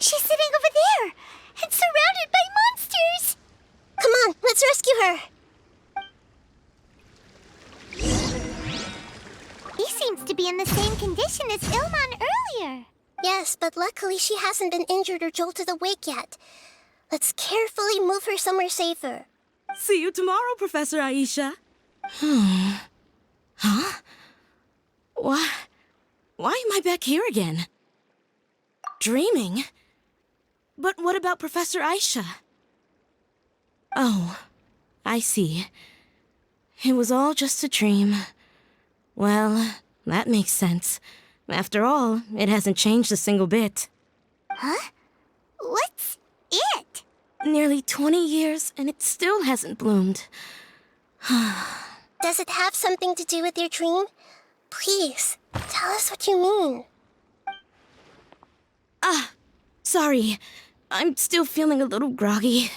She's sitting over there, and surrounded by monsters! Come on, let's rescue her! He seems to be in the same condition as Ilman earlier. Yes, but luckily she hasn't been injured or jolted awake yet. Let's carefully move her somewhere safer. See you tomorrow, Professor Aisha. Huh? Why am I back here again? Dreaming? But what about Professor Aisha? Oh, I see. It was all just a dream. Well, that makes sense. After all, it hasn't changed a single bit. Huh? What's it? Nearly 20 years, and it still hasn't bloomed. Does it have something to do with your dream? Please, tell us what you mean. Sorry. I'm still feeling a little groggy.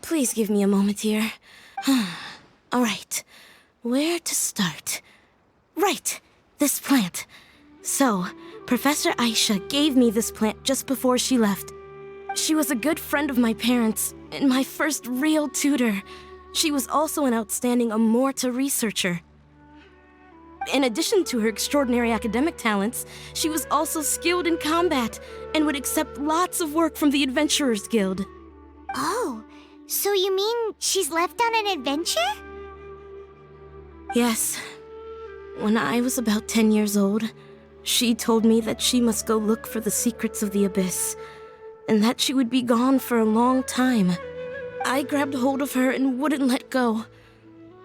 Please give me a moment here. All right. Where to start? Right, this plant. So, Professor Aisha gave me this plant just before she left. She was a good friend of my parents, and my first real tutor. She was also an outstanding Amorta researcher. In addition to her extraordinary academic talents, she was also skilled in combat and would accept lots of work from the Adventurers Guild. Oh, so you mean she's left on an adventure? Yes. When I was about 10 years old, she told me that she must go look for the secrets of the Abyss, and that she would be gone for a long time. I grabbed hold of her and wouldn't let go.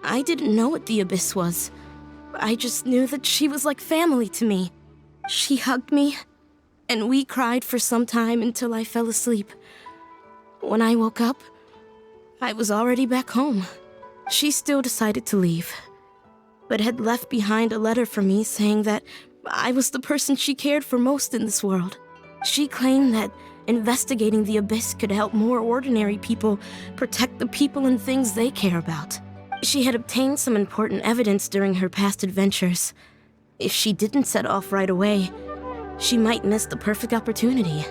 I didn't know what the Abyss was. I just knew that she was like family to me. She hugged me, and we cried for some time until I fell asleep. When I woke up, I was already back home. She still decided to leave, but had left behind a letter for me saying that I was the person she cared for most in this world. She claimed that investigating the Abyss could help more ordinary people protect the people and things they care about. She had obtained some important evidence during her past adventures. If she didn't set off right away, she might miss the perfect opportunity.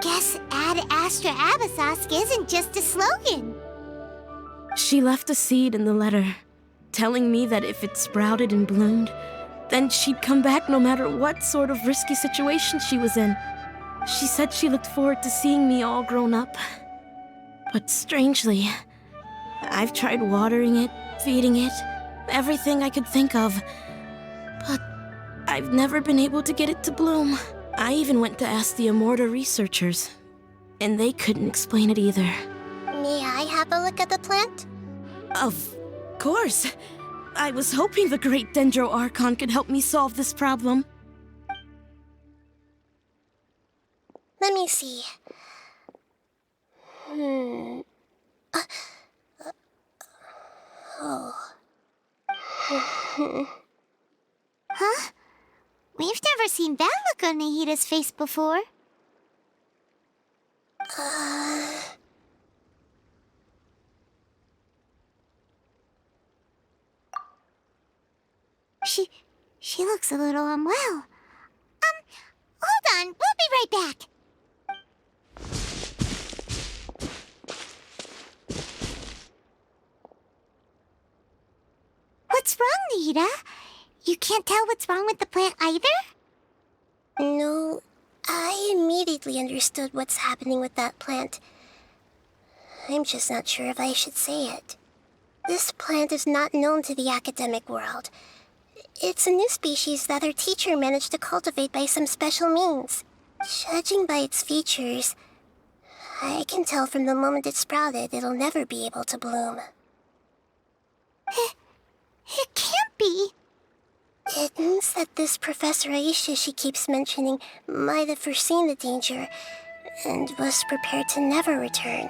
Guess Ad Astra Abyssosque isn't just a slogan. She left a seed in the letter, telling me that if it sprouted and bloomed, then she'd come back no matter what sort of risky situation she was in. She said she looked forward to seeing me all grown up. But strangely, I've tried watering it, feeding it, everything I could think of. But I've never been able to get it to bloom. I even went to ask the Amorta researchers, and they couldn't explain it either. May I have a look at the plant? Of course. I was hoping the great Dendro Archon could help me solve this problem. Let me see. Huh? We've never seen that look on Nahida's face before. She looks a little unwell. Hold on, we'll be right back. What's wrong, Nahida? You can't tell what's wrong with the plant either? No, I immediately understood what's happening with that plant. I'm just not sure if I should say it. This plant is not known to the academic world. It's a new species that our teacher managed to cultivate by some special means. Judging by its features, I can tell from the moment it sprouted it'll never be able to bloom. It can't be. It means that this Professor Aisha she keeps mentioning might have foreseen the danger and was prepared to never return.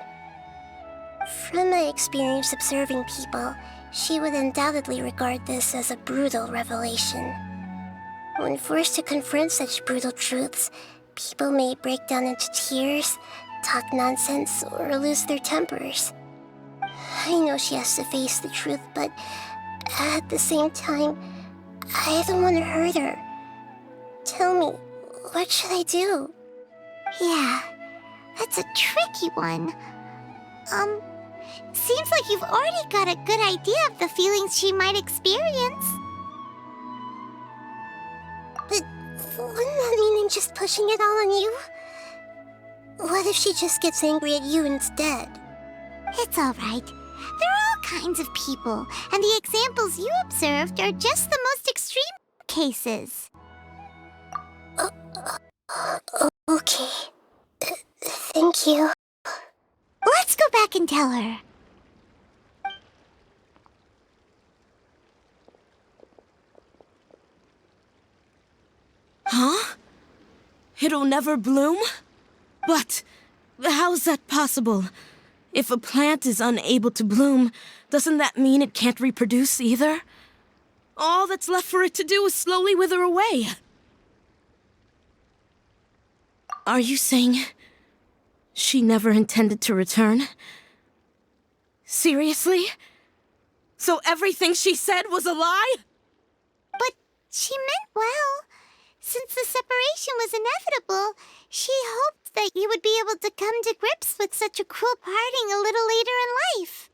From my experience observing people, she would undoubtedly regard this as a brutal revelation. When forced to confront such brutal truths, people may break down into tears, talk nonsense, or lose their tempers. I know she has to face the truth, but at the same time, I don't want to hurt her. Tell me, what should I do? Yeah, that's a tricky one. Seems like you've already got a good idea of the feelings she might experience. But wouldn't that mean I'm just pushing it all on you? What if she just gets angry at you instead? It's alright. There are all kinds of people, and the examples you observed are just the most extreme cases. Okay. Thank you. Let's go back and tell her. Huh? It'll never bloom? But how's that possible? If a plant is unable to bloom, doesn't that mean it can't reproduce either? All that's left for it to do is slowly wither away. Are you saying she never intended to return? Seriously? So everything she said was a lie? But she meant well. Since the separation was inevitable, she hoped that you would be able to come to grips with such a cruel parting a little later in life.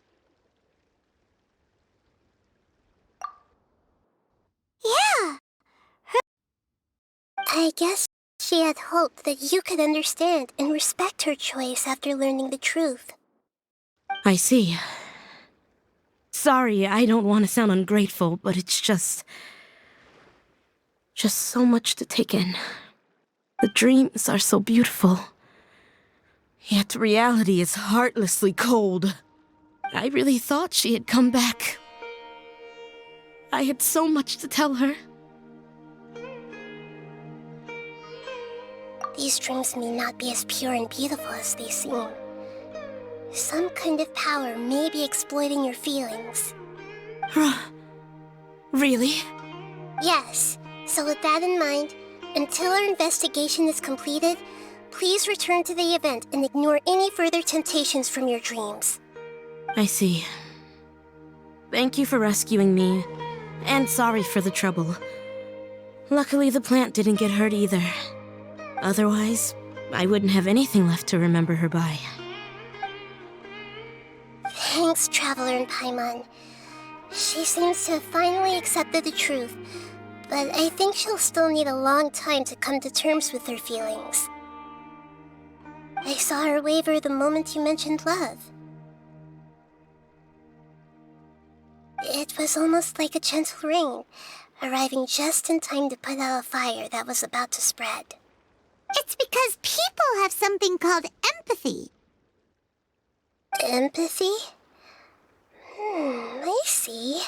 Yeah. I guess she had hoped that you could understand and respect her choice after learning the truth. I see. Sorry, I don't want to sound ungrateful, but it's just so much to take in. The dreams are so beautiful. Yet reality is heartlessly cold. I really thought she had come back. I had so much to tell her. These dreams may not be as pure and beautiful as they seem. Some kind of power may be exploiting your feelings. Really? Yes. So with that in mind, until our investigation is completed, please return to the event and ignore any further temptations from your dreams. I see. Thank you for rescuing me, and sorry for the trouble. Luckily, the plant didn't get hurt either. Otherwise, I wouldn't have anything left to remember her by. Thanks, Traveler and Paimon. She seems to have finally accepted the truth, but I think she'll still need a long time to come to terms with her feelings. I saw her waver the moment you mentioned love. It was almost like a gentle rain, arriving just in time to put out a fire that was about to spread. It's because people have something called empathy. Empathy? I see.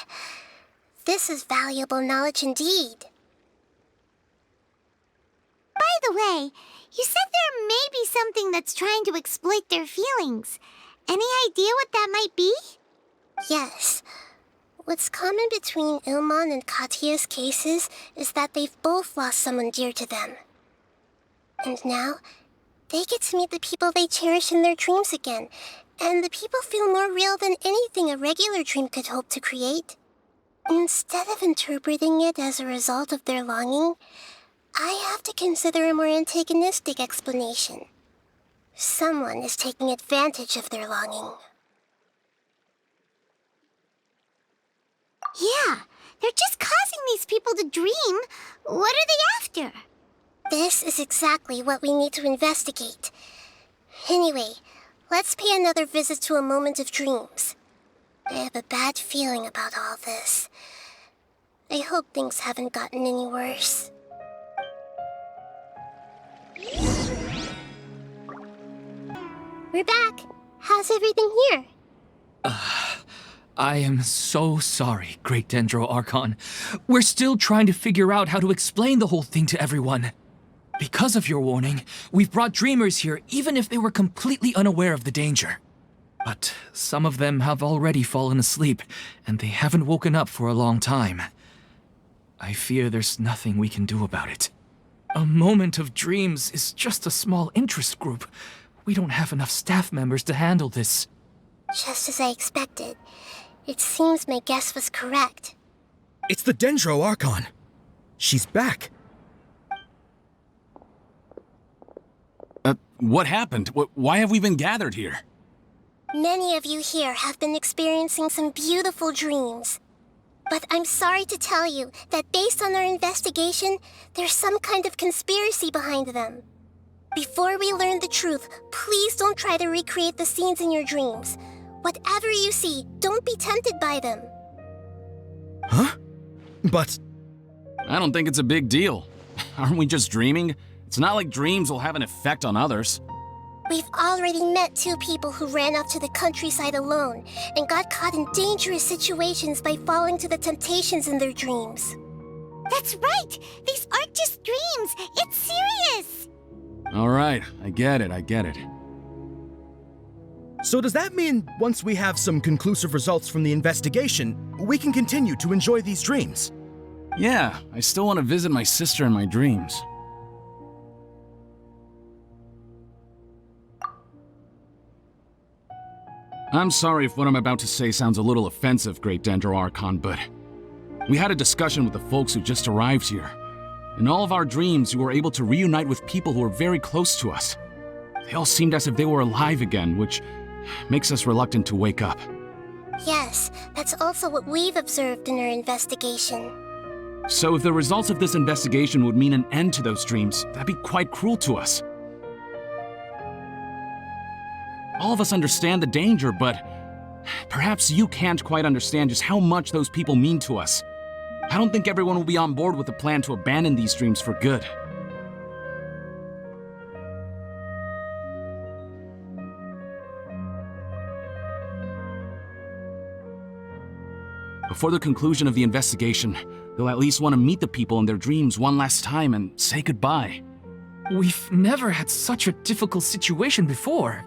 This is valuable knowledge indeed. By the way, you said there may be something that's trying to exploit their feelings. Any idea what that might be? Yes. What's common between Ilmon and Katya's cases is that they've both lost someone dear to them. And now, they get to meet the people they cherish in their dreams again, and the people feel more real than anything a regular dream could hope to create. Instead of interpreting it as a result of their longing, I have to consider a more antagonistic explanation. Someone is taking advantage of their longing. Yeah, they're just causing these people to dream. What are they after? This is exactly what we need to investigate. Anyway, let's pay another visit to a moment of dreams. I have a bad feeling about all this. I hope things haven't gotten any worse. We're back. How's everything here? I am so sorry, Great Dendro Archon. We're still trying to figure out how to explain the whole thing to everyone. Because of your warning, we've brought dreamers here even if they were completely unaware of the danger. But some of them have already fallen asleep, and they haven't woken up for a long time. I fear there's nothing we can do about it. A moment of dreams is just a small interest group. We don't have enough staff members to handle this. Just as I expected. It seems my guess was correct. It's the Dendro Archon. She's back. What happened? Why have we been gathered here? Many of you here have been experiencing some beautiful dreams. But I'm sorry to tell you that based on our investigation, there's some kind of conspiracy behind them. Before we learn the truth, please don't try to recreate the scenes in your dreams. Whatever you see, don't be tempted by them. Huh? But... I don't think it's a big deal. Aren't we just dreaming? It's not like dreams will have an effect on others. We've already met 2 people who ran off to the countryside alone and got caught in dangerous situations by falling to the temptations in their dreams. That's right! These aren't just dreams! It's serious! Alright, I get it. So does that mean once we have some conclusive results from the investigation, we can continue to enjoy these dreams? Yeah, I still want to visit my sister in my dreams. I'm sorry if what I'm about to say sounds a little offensive, Great Dendro Archon, but we had a discussion with the folks who just arrived here. In all of our dreams, we were able to reunite with people who were very close to us. They all seemed as if they were alive again, which makes us reluctant to wake up. Yes, that's also what we've observed in our investigation. So if the results of this investigation would mean an end to those dreams, that'd be quite cruel to us. All of us understand the danger, but perhaps you can't quite understand just how much those people mean to us. I don't think everyone will be on board with the plan to abandon these dreams for good. Before the conclusion of the investigation, they'll at least want to meet the people in their dreams one last time and say goodbye. We've never had such a difficult situation before.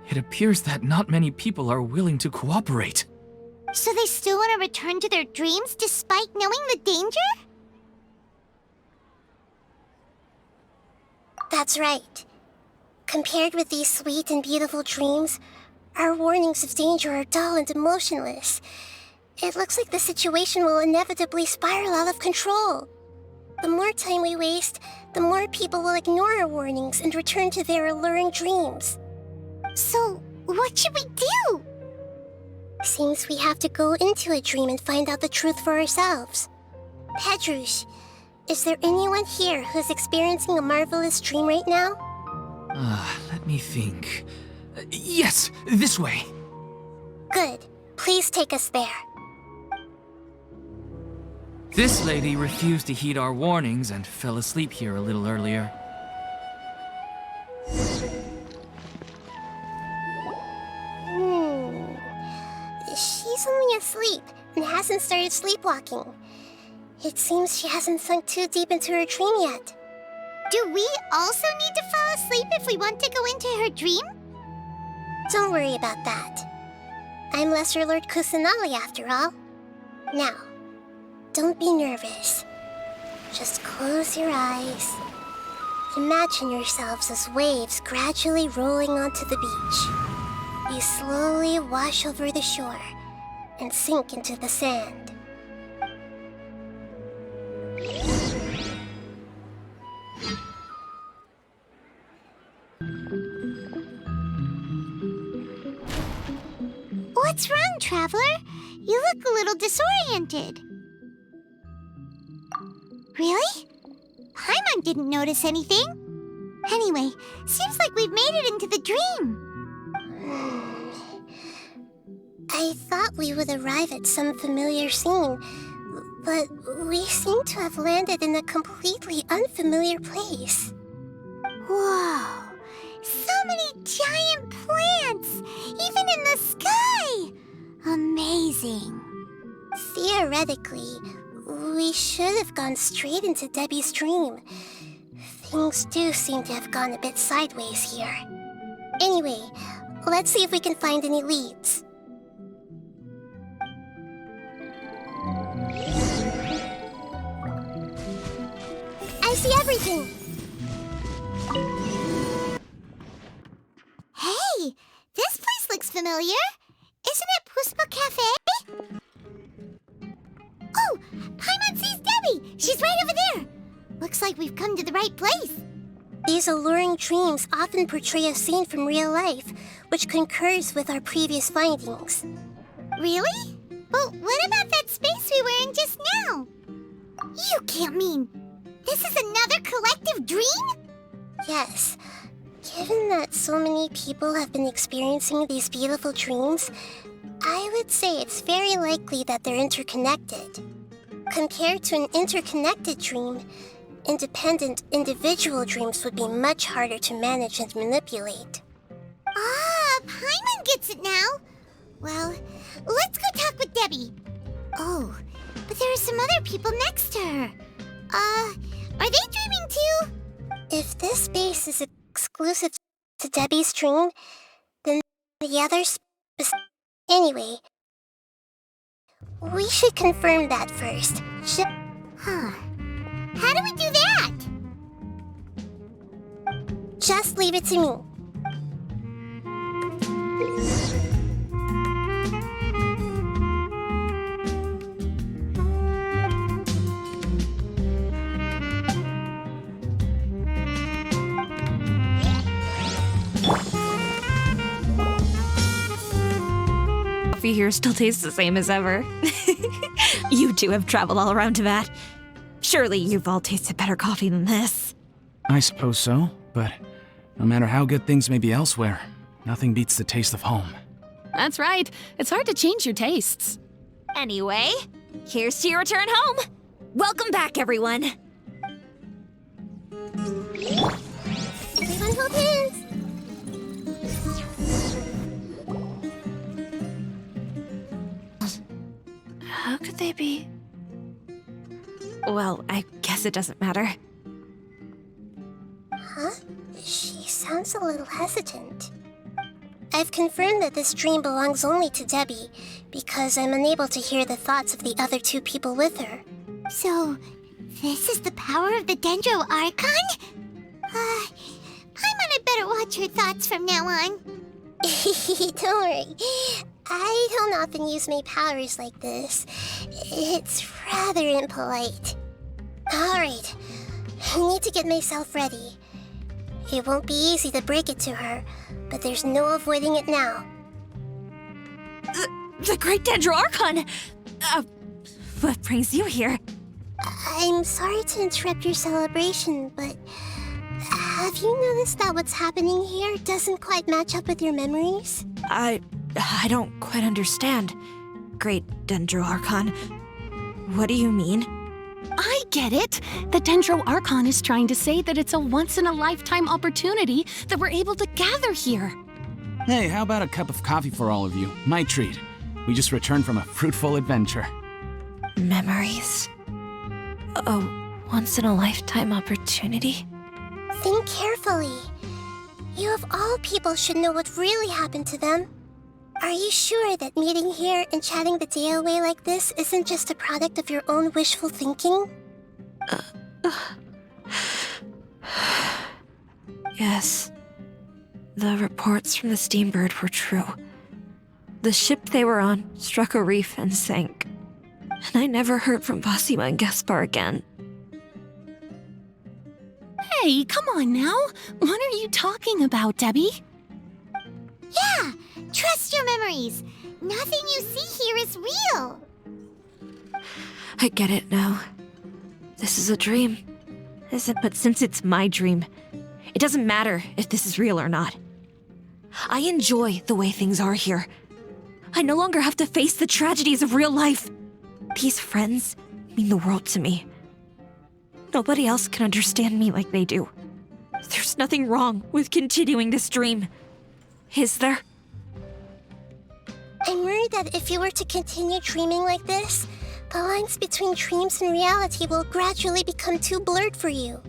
It appears that not many people are willing to cooperate. So they still want to return to their dreams despite knowing the danger? That's right. Compared with these sweet and beautiful dreams, our warnings of danger are dull and emotionless. It looks like the situation will inevitably spiral out of control. The more time we waste, the more people will ignore our warnings and return to their alluring dreams. So, what should we do? Seems we have to go into a dream and find out the truth for ourselves. Pedrush, is there anyone here who's experiencing a marvelous dream right now? Let me think. Yes, this way. Good. Please take us there. This lady refused to heed our warnings and fell asleep here a little earlier. She's only asleep and hasn't started sleepwalking. It seems she hasn't sunk too deep into her dream yet. Do we also need to fall asleep if we want to go into her dream? Don't worry about that. I'm Lesser Lord Kusanali after all. Now, don't be nervous. Just close your eyes. Imagine yourselves as waves gradually rolling onto the beach. You slowly wash over the shore and sink into the sand. What's wrong, Traveler? You look a little disoriented. Really? Paimon didn't notice anything. Anyway, seems like we've made it into the dream. I thought we would arrive at some familiar scene, but we seem to have landed in a completely unfamiliar place. Whoa! So many giant plants! Even in the sky! Amazing. Theoretically, we should have gone straight into Debbie's dream. Things do seem to have gone a bit sideways here. Anyway, let's see if we can find any leads. I see everything! Hey! This place looks familiar. Isn't it Puspa Cafe? Oh! Paimon sees Debbie! She's right over there! Looks like we've come to the right place. These alluring dreams often portray a scene from real life, which concurs with our previous findings. Really? But what about that space we were in just now? You can't mean this is another collective dream? Yes. Given that so many people have been experiencing these beautiful dreams, I would say it's very likely that they're interconnected. Compared to an interconnected dream, independent individual dreams would be much harder to manage and manipulate. Ah, Paimon gets it now. Well, let's go talk with Debbie. Oh, but there are some other people next to her. Are they dreaming too? If this space is exclusive to Debbie's dream, then the others... Anyway, we should confirm that first. Huh. How do we do that? Just leave it to me. Coffee here still tastes the same as ever. You two have traveled all around to that. Surely you've all tasted better coffee than this. I suppose so, but no matter how good things may be elsewhere, nothing beats the taste of home. That's right. It's hard to change your tastes. Anyway, here's to your return home. Welcome back, everyone. Everyone hold hands. How could they be? Well, I guess it doesn't matter. Huh? She sounds a little hesitant. I've confirmed that this dream belongs only to Debbie, because I'm unable to hear the thoughts of the other two people with her. So, this is the power of the Dendro Archon? Paimon had better watch her thoughts from now on. Don't worry. I don't often use my powers like this. It's rather impolite. Alright, I need to get myself ready. It won't be easy to break it to her, but there's no avoiding it now. The Great Dendro Archon! What brings you here? I'm sorry to interrupt your celebration, but have you noticed that what's happening here doesn't quite match up with your memories? I don't quite understand. Great Dendro Archon. What do you mean? I get it. The Dendro Archon is trying to say that it's a once-in-a-lifetime opportunity that we're able to gather here. Hey, how about a cup of coffee for all of you? My treat. We just returned from a fruitful adventure. Memories. A once-in-a-lifetime opportunity? Think carefully. You of all people should know what really happened to them. Are you sure that meeting here and chatting the day away like this isn't just a product of your own wishful thinking? Yes. The reports from the Steambird were true. The ship they were on struck a reef and sank. And I never heard from Basima and Gaspar again. Hey, come on now. What are you talking about, Debbie? Yeah, trust your memories. Nothing you see here is real. I get it now. This is a dream. But since it's my dream, it doesn't matter if this is real or not. I enjoy the way things are here. I no longer have to face the tragedies of real life. These friends mean the world to me. Nobody else can understand me like they do. There's nothing wrong with continuing this dream. Is there? I'm worried that if you were to continue dreaming like this, the lines between dreams and reality will gradually become too blurred for you.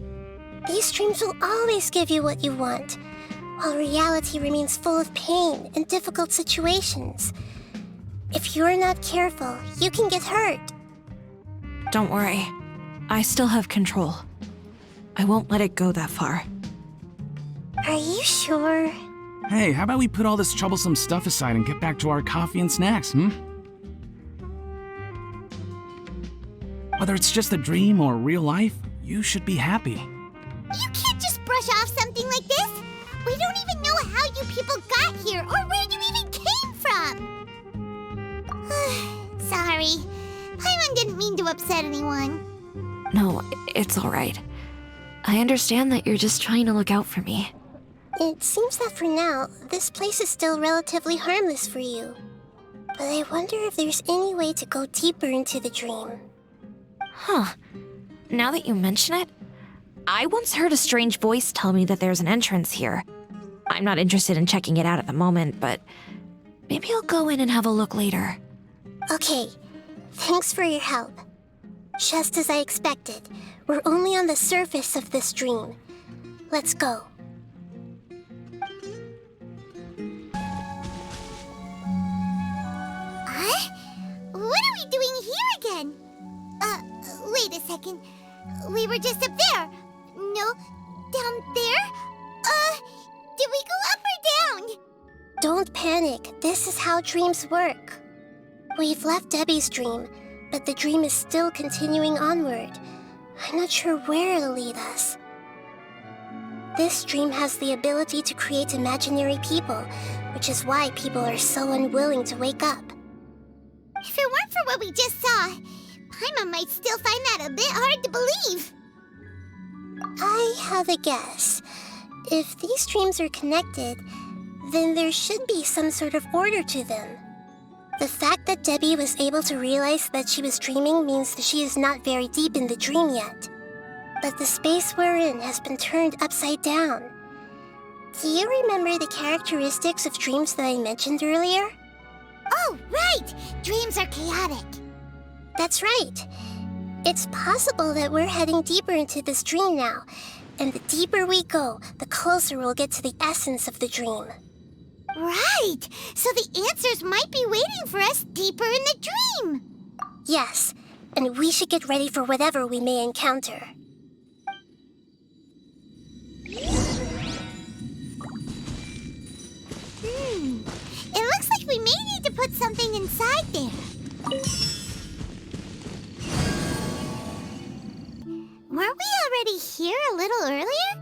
These dreams will always give you what you want, while reality remains full of pain and difficult situations. If you're not careful, you can get hurt. Don't worry. I still have control. I won't let it go that far. Are you sure? Hey, how about we put all this troublesome stuff aside and get back to our coffee and snacks, Whether it's just a dream or real life, you should be happy. You can't just just brush off something like this? We don't even know how you people got here or where you even came from. Sorry. Paimon didn't mean to upset anyone. No, it's all right. I understand that you're just trying to look out for me. It seems that for now, this place is still relatively harmless for you. But I wonder if there's any way to go deeper into the dream. Huh. Now that you mention it, I once heard a strange voice tell me that there's an entrance here. I'm not interested in checking it out at the moment, but maybe I'll go in and have a look later. Okay, thanks for your help. Just as I expected, we're only on the surface of this dream. Let's go. Huh? What are we doing here again? Wait a second. We were just up there. No, down there? Did we go up or down? Don't panic. This is how dreams work. We've left Debbie's dream, but the dream is still continuing onward. I'm not sure where it'll lead us. This dream has the ability to create imaginary people, which is why people are so unwilling to wake up. If it weren't for what we just saw, Paimon might still find that a bit hard to believe. I have a guess. If these dreams are connected, then there should be some sort of order to them. The fact that Debbie was able to realize that she was dreaming means that she is not very deep in the dream yet. But the space we're in has been turned upside down. Do you remember the characteristics of dreams that I mentioned earlier? Oh, right! Dreams are chaotic. That's right. It's possible that we're heading deeper into this dream now, and the deeper we go, the closer we'll get to the essence of the dream. Right! So the answers might be waiting for us deeper in the dream. Yes, and we should get ready for whatever we may encounter. It looks like we may need to put something inside there. Weren't we already here a little earlier?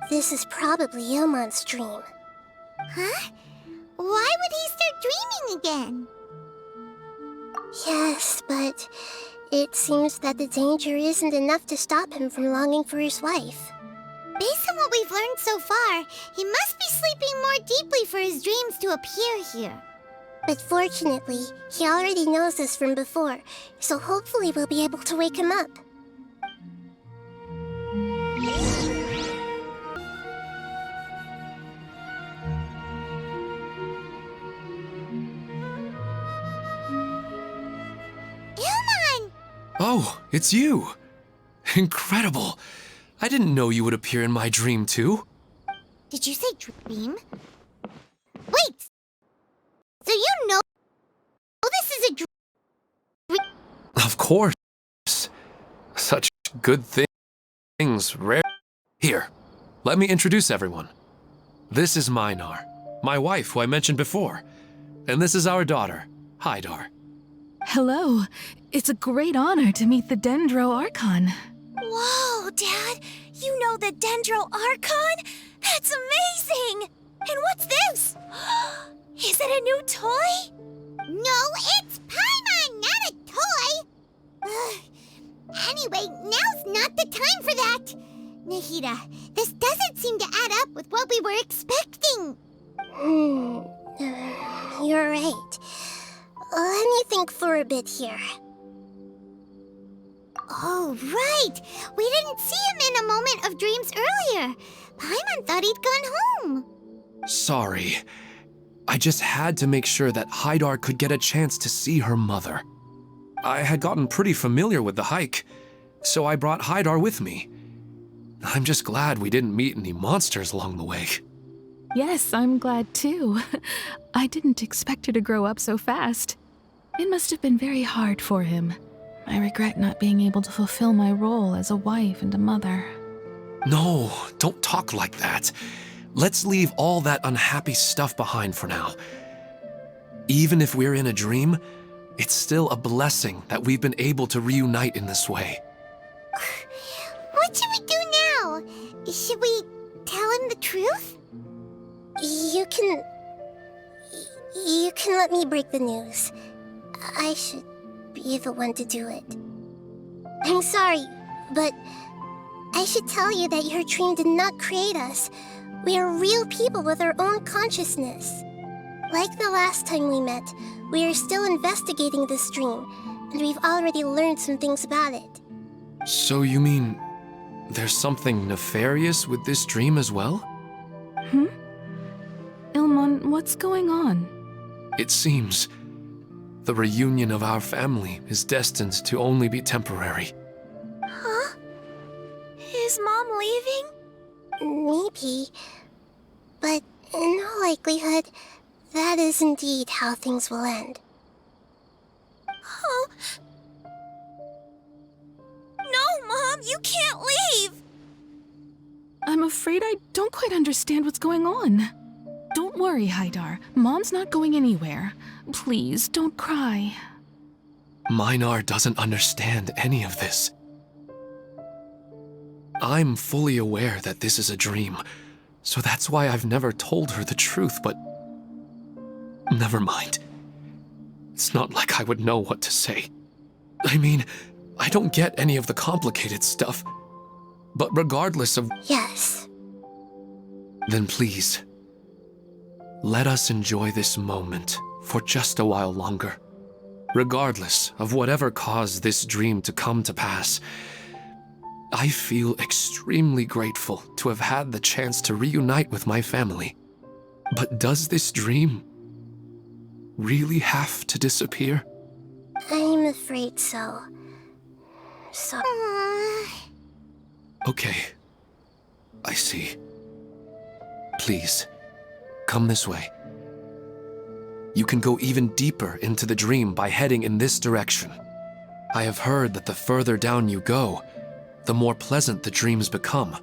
This is probably Ilmon's dream. Huh? Why would he start dreaming again? Yes, but it seems that the danger isn't enough to stop him from longing for his wife. Based on what we've learned so far, he must be sleeping more deeply for his dreams to appear here. But fortunately, he already knows this from before, so hopefully we'll be able to wake him up. Ilmon! Oh, it's you! Incredible! I didn't know you would appear in my dream, too. Did you say dream? Wait! So you know this is a dream? Of course. Such good things rare. Here, let me introduce everyone. This is Minar, my wife who I mentioned before. And this is our daughter, Hydar. Hello. It's a great honor to meet the Dendro Archon. Whoa, Dad! You know the Dendro Archon? That's amazing! And what's this? Is it a new toy? No, it's Paimon, not a toy! Anyway, now's not the time for that! Nahida, this doesn't seem to add up with what we were expecting. You're right. Let me think for a bit here. Oh, right! We didn't see him in a moment of dreams earlier. Paimon thought he'd gone home. Sorry. I just had to make sure that Hydar could get a chance to see her mother. I had gotten pretty familiar with the hike, so I brought Hydar with me. I'm just glad we didn't meet any monsters along the way. Yes, I'm glad too. I didn't expect her to grow up so fast. It must have been very hard for him. I regret not being able to fulfill my role as a wife and a mother. No, don't talk like that. Let's leave all that unhappy stuff behind for now. Even if we're in a dream, it's still a blessing that we've been able to reunite in this way. What should we do now? Should we tell him the truth? You can let me break the news. I should be the one to do it. I'm sorry, but I should tell you that your dream did not create us. We are real people with our own consciousness. Like the last time we met, we are still investigating this dream, and we've already learned some things about it. So you mean there's something nefarious with this dream as well? Ilmon, what's going on? It seems the reunion of our family is destined to only be temporary. Huh? Is Mom leaving? Maybe. But in all likelihood, that is indeed how things will end. Oh. No, Mom, you can't leave! I'm afraid I don't quite understand what's going on. Don't worry, Haidar. Mom's not going anywhere. Please, don't cry. Minar doesn't understand any of this. I'm fully aware that this is a dream, so that's why I've never told her the truth, but never mind. It's not like I would know what to say. I mean, I don't get any of the complicated stuff, but regardless of... Yes. Then please, let us enjoy this moment for just a while longer. Regardless of whatever caused this dream to come to pass, I feel extremely grateful to have had the chance to reunite with my family. But does this dream really have to disappear? I'm afraid so. Okay, I see. Please, come this way. You can go even deeper into the dream by heading in this direction. I have heard that the further down you go, the more pleasant the dreams become,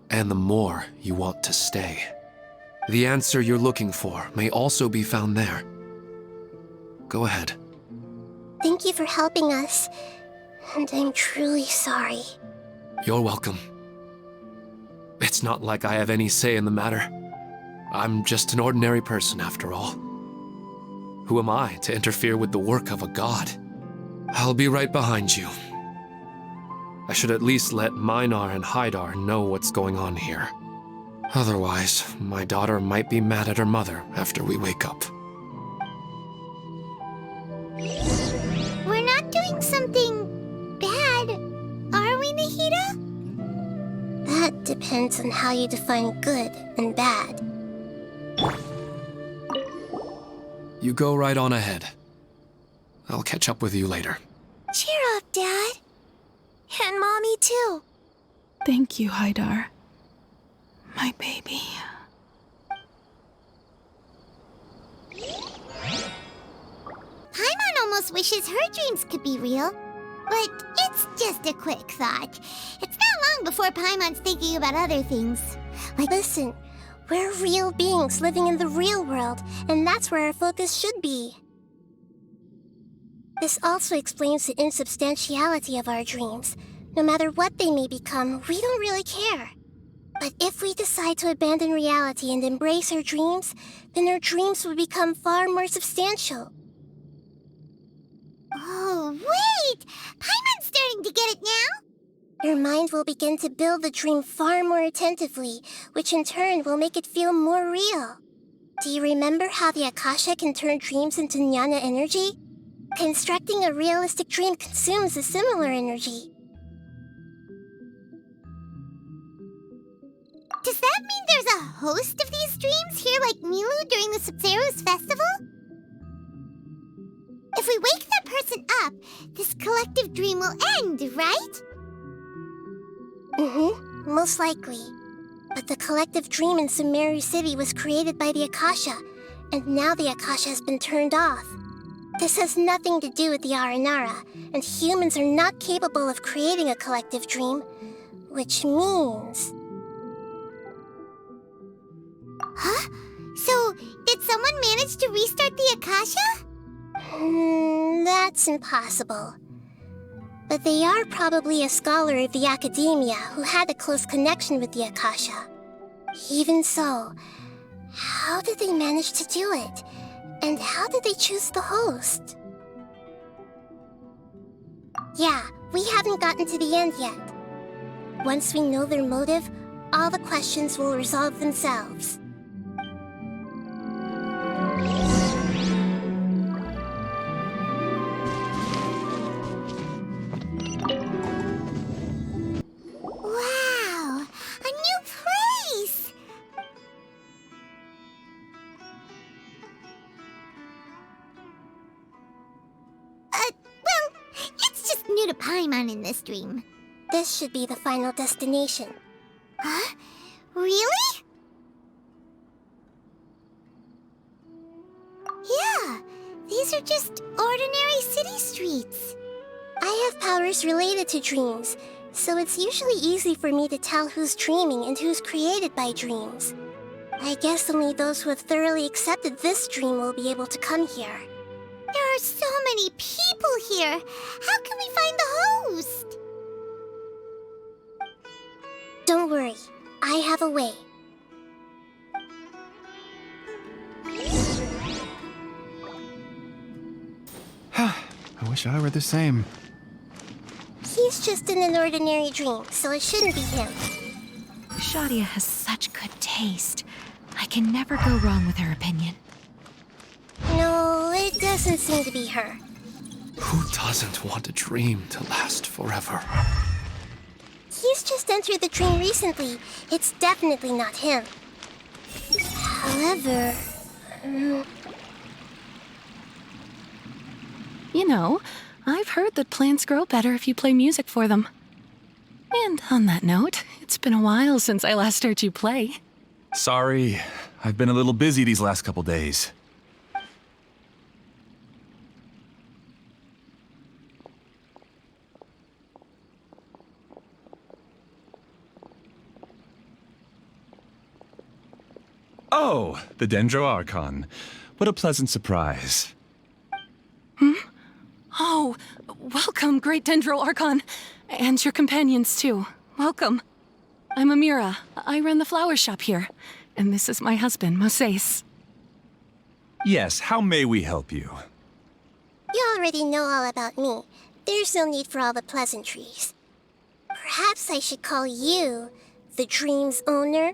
and the more you want to stay. The answer you're looking for may also be found there. Go ahead. Thank you for helping us, and I'm truly sorry. You're welcome. It's not like I have any say in the matter. I'm just an ordinary person after all. Who am I to interfere with the work of a god? I'll be right behind you. I should at least let Minar and Haidar know what's going on here. Otherwise, my daughter might be mad at her mother after we wake up. We're not doing something bad, are we, Nahida? That depends on how you define good and bad. You go right on ahead. I'll catch up with you later. Cheer up, Dad. And Mommy, too. Thank you, Haidar. My baby. Paimon almost wishes her dreams could be real. But it's just a quick thought. It's not long before Paimon's thinking about other things. Listen, we're real beings living in the real world, and that's where our focus should be. This also explains the insubstantiality of our dreams. No matter what they may become, we don't really care. But if we decide to abandon reality and embrace our dreams, then our dreams will become far more substantial. Oh, wait! Paimon's starting to get it now? Your mind will begin to build the dream far more attentively, which in turn will make it feel more real. Do you remember how the Akasha can turn dreams into jnana energy? Constructing a realistic dream consumes a similar energy. Does that mean there's a host of these dreams here like Milu during the Sabzeruz festival? If we wake that person up, this collective dream will end, right? Most likely. But the collective dream in Sumeru City was created by the Akasha, and now the Akasha has been turned off. This has nothing to do with the Aranara, and humans are not capable of creating a collective dream, which means... Huh? So, did someone manage to restart the Akasha? That's impossible. But they are probably a scholar of the academia who had a close connection with the Akasha. Even so, how did they manage to do it? And how did they choose the host? Yeah, we haven't gotten to the end yet. Once we know their motive, all the questions will resolve themselves. Wow, a new place! Well, it's just new to Paimon in this dream. This should be the final destination. Huh? Really? Yeah, these are just ordinary city streets. I have powers related to dreams, so it's usually easy for me to tell who's dreaming and who's created by dreams. I guess only those who have thoroughly accepted this dream will be able to come here. There are so many people here. How can we find the host? Don't worry, I have a way. I wish I were the same. He's just in an ordinary dream, so it shouldn't be him. Shadia has such good taste. I can never go wrong with her opinion. No, it doesn't seem to be her. Who doesn't want a dream to last forever? He's just entered the dream recently. It's definitely not him. However... You know, I've heard that plants grow better if you play music for them. And on that note, it's been a while since I last heard you play. Sorry, I've been a little busy these last couple days. Oh, the Dendro Archon. What a pleasant surprise. Oh, welcome, Great Dendro Archon. And your companions, too. Welcome. I'm Amira. I run the flower shop here. And this is my husband, Moses. Yes, how may we help you? You already know all about me. There's no need for all the pleasantries. Perhaps I should call you the dream's owner?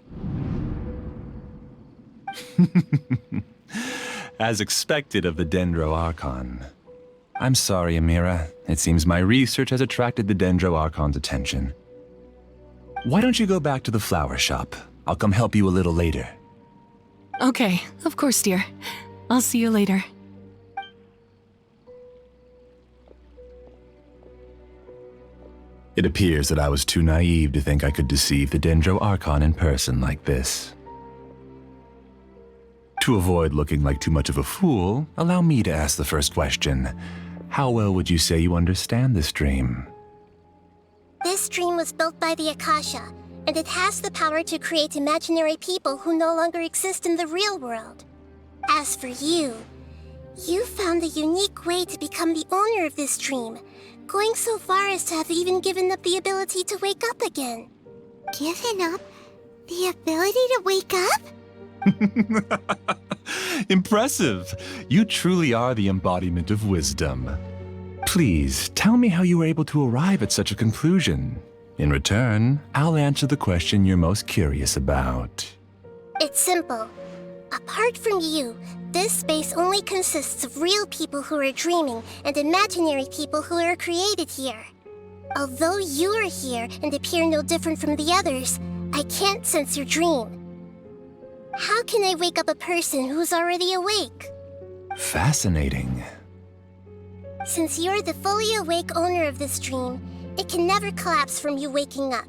As expected of the Dendro Archon. I'm sorry, Amira. It seems my research has attracted the Dendro Archon's attention. Why don't you go back to the flower shop? I'll come help you a little later. Okay, of course, dear. I'll see you later. It appears that I was too naive to think I could deceive the Dendro Archon in person like this. To avoid looking like too much of a fool, allow me to ask the first question. How well would you say you understand this dream? This dream was built by the Akasha, and it has the power to create imaginary people who no longer exist in the real world. As for you, you found a unique way to become the owner of this dream, going so far as to have even given up the ability to wake up again. Given up the ability to wake up? Impressive! You truly are the embodiment of wisdom. Please, tell me how you were able to arrive at such a conclusion. In return, I'll answer the question you're most curious about. It's simple. Apart from you, this space only consists of real people who are dreaming and imaginary people who are created here. Although you are here and appear no different from the others, I can't sense your dream. How can I wake up a person who's already awake? Fascinating. Since you're the fully awake owner of this dream, it can never collapse from you waking up.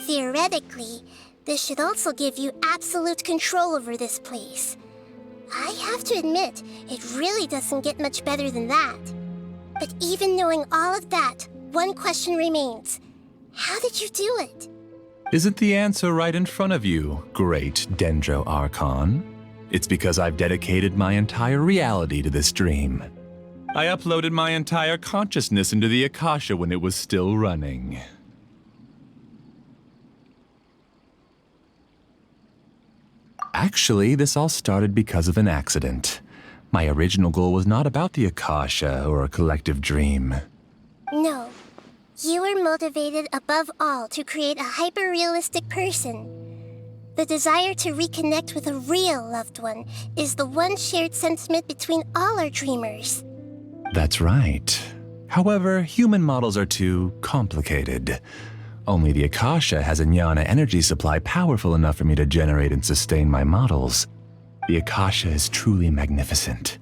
Theoretically, this should also give you absolute control over this place. I have to admit, it really doesn't get much better than that. But even knowing all of that, one question remains. How did you do it? Isn't the answer right in front of you, great Dendro Archon? It's because I've dedicated my entire reality to this dream. I uploaded my entire consciousness into the Akasha when it was still running. Actually, this all started because of an accident. My original goal was not about the Akasha or a collective dream. No. You were motivated above all to create a hyper-realistic person. The desire to reconnect with a real loved one is the one shared sentiment between all our dreamers. That's right. However, human models are too complicated. Only the Akasha has a jnana energy supply powerful enough for me to generate and sustain my models. The Akasha is truly magnificent.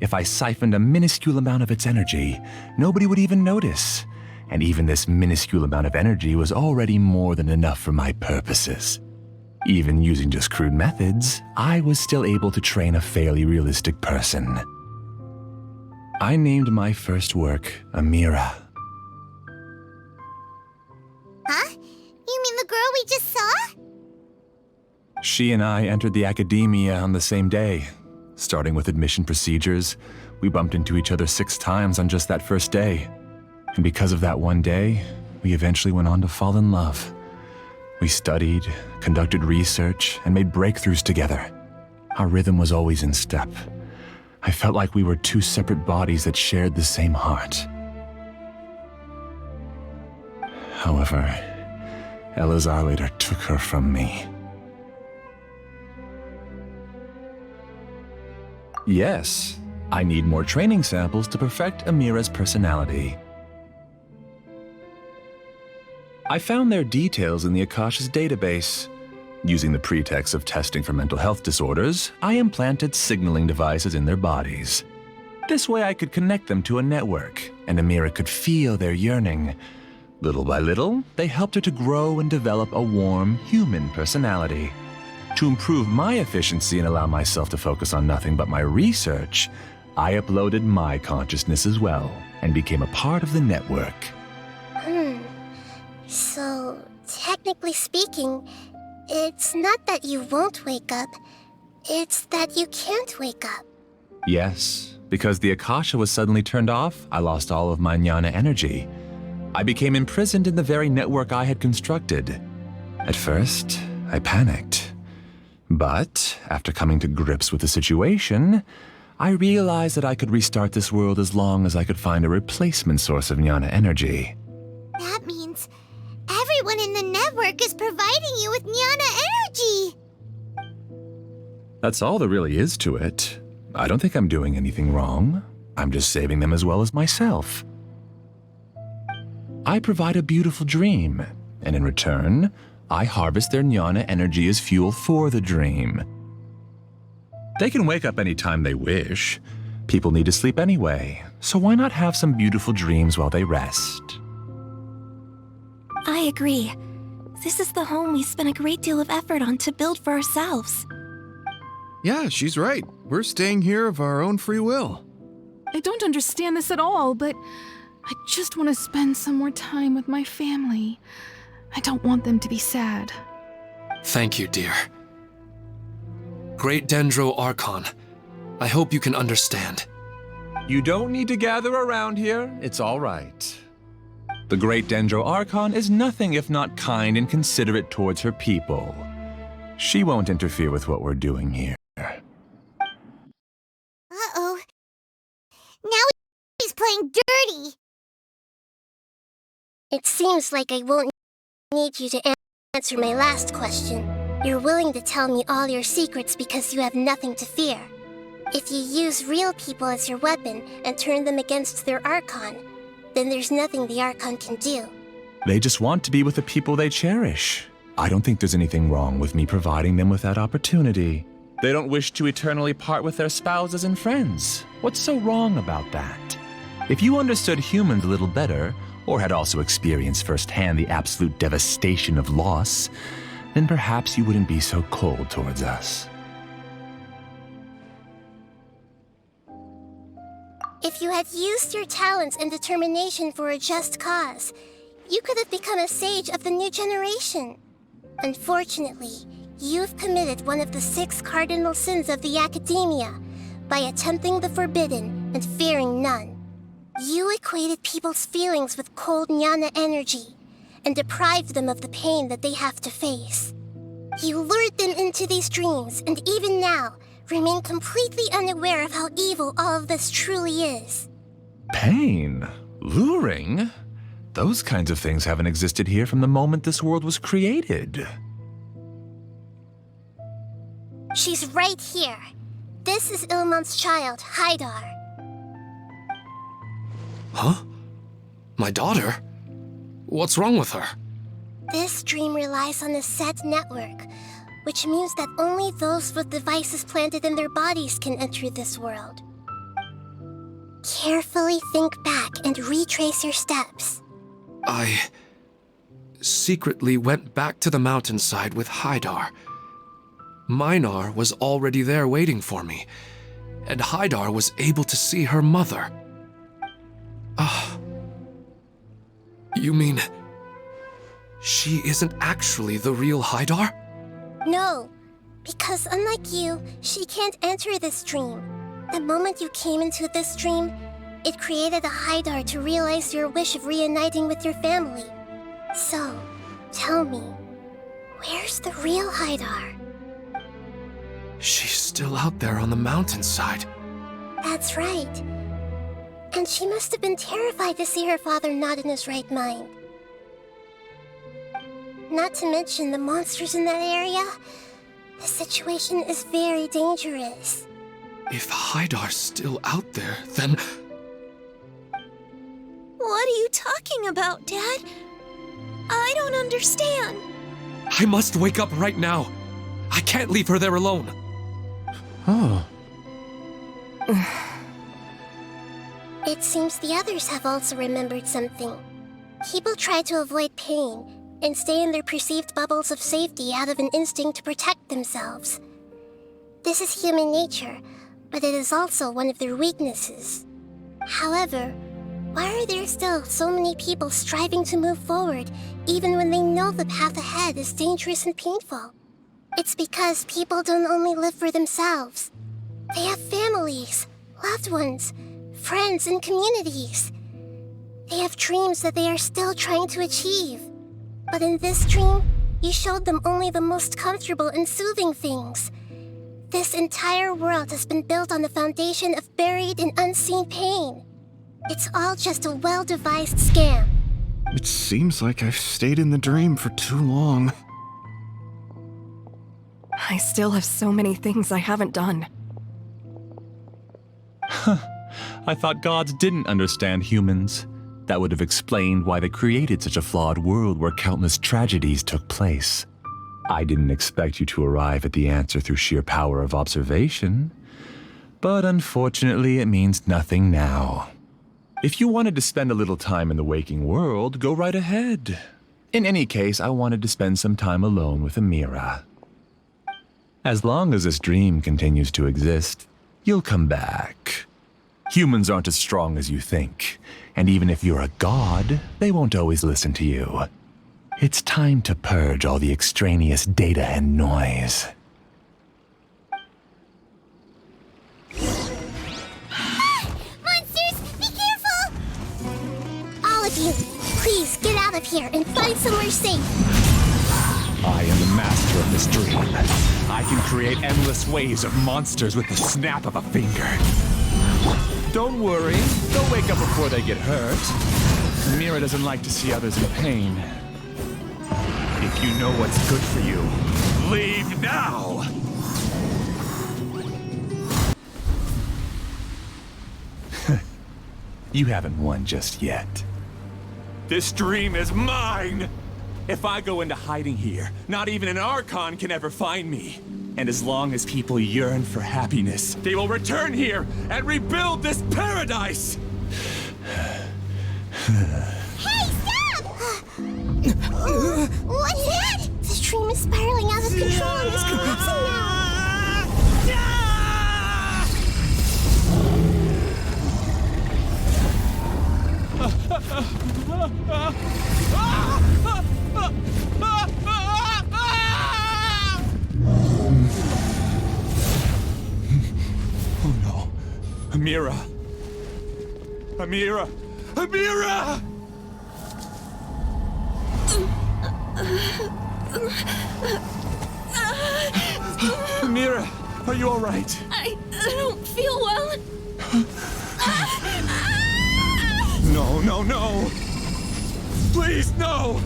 If I siphoned a minuscule amount of its energy, nobody would even notice. And even this minuscule amount of energy was already more than enough for my purposes. Even using just crude methods, I was still able to train a fairly realistic person. I named my first work Amira. Huh? You mean the girl we just saw? She and I entered the academia on the same day. Starting with admission procedures, we bumped into each other 6 times on just that first day. And because of that one day, we eventually went on to fall in love. We studied, conducted research, and made breakthroughs together. Our rhythm was always in step. I felt like we were 2 separate bodies that shared the same heart. However, Elazar later took her from me. Yes, I need more training samples to perfect Amira's personality. I found their details in the Akasha's database. Using the pretext of testing for mental health disorders, I implanted signaling devices in their bodies. This way I could connect them to a network, and Amira could feel their yearning. Little by little, they helped her to grow and develop a warm, human personality. To improve my efficiency and allow myself to focus on nothing but my research, I uploaded my consciousness as well, and became a part of the network. So, technically speaking, it's not that you won't wake up, it's that you can't wake up. Yes, because the Akasha was suddenly turned off, I lost all of my jnana energy. I became imprisoned in the very network I had constructed. At first, I panicked. But, after coming to grips with the situation, I realized that I could restart this world as long as I could find a replacement source of jnana energy. That means everyone in the network is providing you with jnana energy! That's all there really is to it. I don't think I'm doing anything wrong. I'm just saving them as well as myself. I provide a beautiful dream, and in return, I harvest their jnana energy as fuel for the dream. They can wake up any time they wish. People need to sleep anyway, so why not have some beautiful dreams while they rest? I agree. This is the home we spent a great deal of effort on to build for ourselves. Yeah, she's right. We're staying here of our own free will. I don't understand this at all, but I just want to spend some more time with my family. I don't want them to be sad. Thank you, dear. Great Dendro Archon, I hope you can understand. You don't need to gather around here. It's all right. The Great Dendro Archon is nothing if not kind and considerate towards her people. She won't interfere with what we're doing here. Uh-oh. Now he's playing dirty! It seems like I won't need you to answer my last question. You're willing to tell me all your secrets because you have nothing to fear. If you use real people as your weapon and turn them against their Archon, then there's nothing the Archon can do. They just want to be with the people they cherish. I don't think there's anything wrong with me providing them with that opportunity. They don't wish to eternally part with their spouses and friends. What's so wrong about that? If you understood humans a little better, or had also experienced firsthand the absolute devastation of loss, then perhaps you wouldn't be so cold towards us. If you had used your talents and determination for a just cause, you could have become a sage of the new generation. Unfortunately, you've committed one of the 6 cardinal sins of the Academia by attempting the forbidden and fearing none. You equated people's feelings with cold jnana energy and deprived them of the pain that they have to face. You lured them into these dreams, and even now, remain completely unaware of how evil all of this truly is. Pain? Luring? Those kinds of things haven't existed here from the moment this world was created. She's right here. This is Ilmon's child, Haidar. Huh? My daughter? What's wrong with her? This dream relies on a set network, which means that only those with devices planted in their bodies can enter this world. Carefully think back and retrace your steps. I secretly went back to the mountainside with Haidar. Minar was already there waiting for me, and Haidar was able to see her mother. You mean she isn't actually the real Haidar? No, because unlike you, she can't enter this dream. The moment you came into this dream, it created a Haidar to realize your wish of reuniting with your family. So, tell me, where's the real Haidar? She's still out there on the mountainside. That's right. And she must have been terrified to see her father not in his right mind. Not to mention the monsters in that area. The situation is very dangerous. If Haidar's still out there, then... What are you talking about, Dad? I don't understand. I must wake up right now. I can't leave her there alone. Oh. It seems the others have also remembered something. People try to avoid pain and stay in their perceived bubbles of safety out of an instinct to protect themselves. This is human nature, but it is also one of their weaknesses. However, why are there still so many people striving to move forward even when they know the path ahead is dangerous and painful? It's because people don't only live for themselves. They have families, loved ones, friends, and communities. They have dreams that they are still trying to achieve. But in this dream, you showed them only the most comfortable and soothing things. This entire world has been built on the foundation of buried and unseen pain. It's all just a well-devised scam. It seems like I've stayed in the dream for too long. I still have so many things I haven't done. I thought gods didn't understand humans. That would have explained why they created such a flawed world where countless tragedies took place. I didn't expect you to arrive at the answer through sheer power of observation. But unfortunately, it means nothing now. If you wanted to spend a little time in the waking world, go right ahead. In any case, I wanted to spend some time alone with Amira. As long as this dream continues to exist, you'll come back. Humans aren't as strong as you think, and even if you're a god, they won't always listen to you. It's time to purge all the extraneous data and noise. Monsters, be careful! All of you, please get out of here and find somewhere safe. I am the master of this dream. I can create endless waves of monsters with the snap of a finger. Don't worry, they'll wake up before they get hurt. Mira doesn't like to see others in pain. If you know what's good for you, leave now! You haven't won just yet. This dream is mine! If I go into hiding here, not even an Archon can ever find me. And as long as people yearn for happiness, they will return here and rebuild this paradise! Hey, stop! What's that? The dream is spiraling out of control and is collapsing now. Oh no. Amira, Amira! Amira! Amira, are you all right? I don't feel well. No, no, no! Please, no!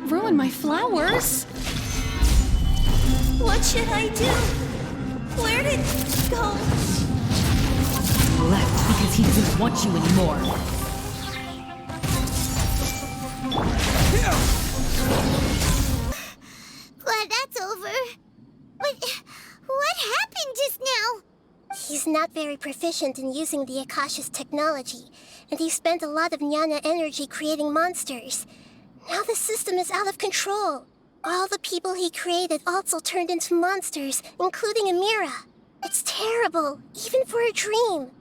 Ruin my flowers? What should I do? Where did it go? Left because he doesn't want you anymore. Glad that's over. But what happened just now? He's not very proficient in using the Akasha's technology, and he spent a lot of Jnana energy creating monsters. Now the system is out of control. All the people he created also turned into monsters, including Amira. It's terrible, even for a dream.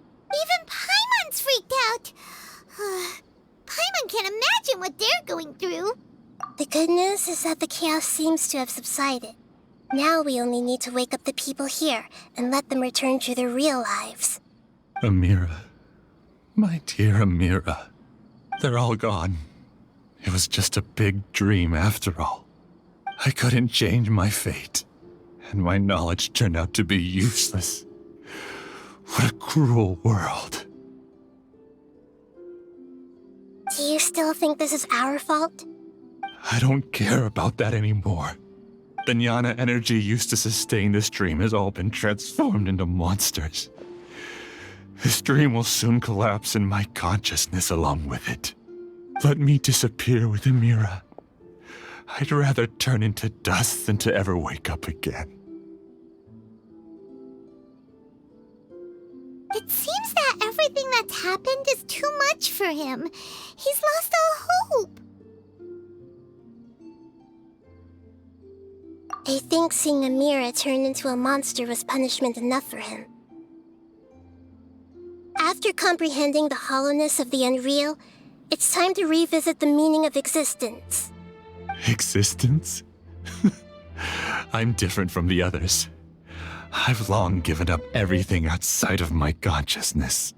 Even Paimon's freaked out. Paimon can't imagine what they're going through. The good news is that the chaos seems to have subsided. Now we only need to wake up the people here and let them return to their real lives. Amira. My dear Amira. They're all gone. It was just a big dream after all. I couldn't change my fate, and my knowledge turned out to be useless. What a cruel world. Do you still think this is our fault? I don't care about that anymore. The Jnana energy used to sustain this dream has all been transformed into monsters. This dream will soon collapse and my consciousness along with it. Let me disappear with Amira. I'd rather turn into dust than to ever wake up again. It seems that everything that's happened is too much for him. He's lost all hope. I think seeing Amira turn into a monster was punishment enough for him. After comprehending the hollowness of the unreal, it's time to revisit the meaning of existence. Existence? I'm different from the others. I've long given up everything outside of my consciousness.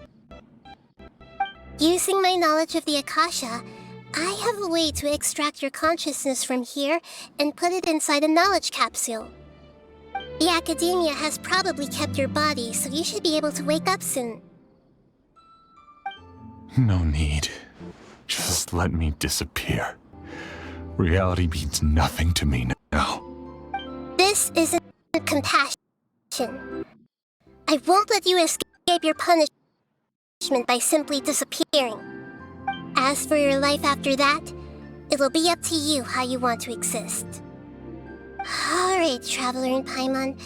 Using my knowledge of the Akasha, I have a way to extract your consciousness from here and put it inside a knowledge capsule. The Academia has probably kept your body, so you should be able to wake up soon. No need. Just let me disappear. Reality means nothing to me now. This isn't compassion. I won't let you escape your punishment by simply disappearing. As for your life after that, it'll be up to you how you want to exist. Alright, Traveler and Paimon,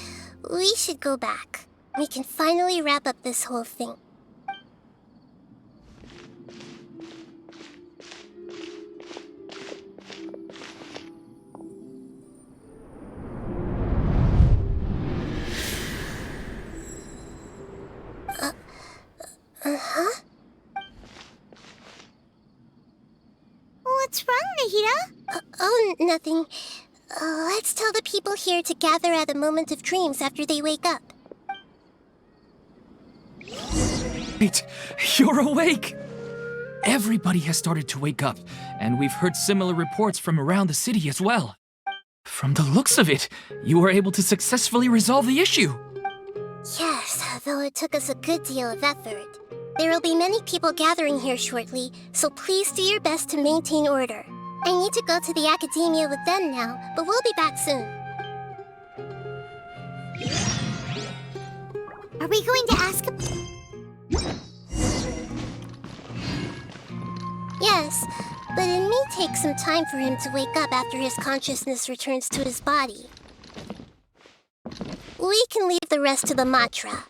we should go back. We can finally wrap up this whole thing. Uh-huh? What's wrong, Nahida? Oh, nothing. Let's tell the people here to gather at a moment of dreams after they wake up. Wait, you're awake! Everybody has started to wake up, and we've heard similar reports from around the city as well. From the looks of it, you were able to successfully resolve the issue. Yes, though it took us a good deal of effort. There will be many people gathering here shortly, so please do your best to maintain order. I need to go to the Academia with them now, but we'll be back soon. Are we going to ask him? Yes, but it may take some time for him to wake up after his consciousness returns to his body. We can leave the rest to the mantra.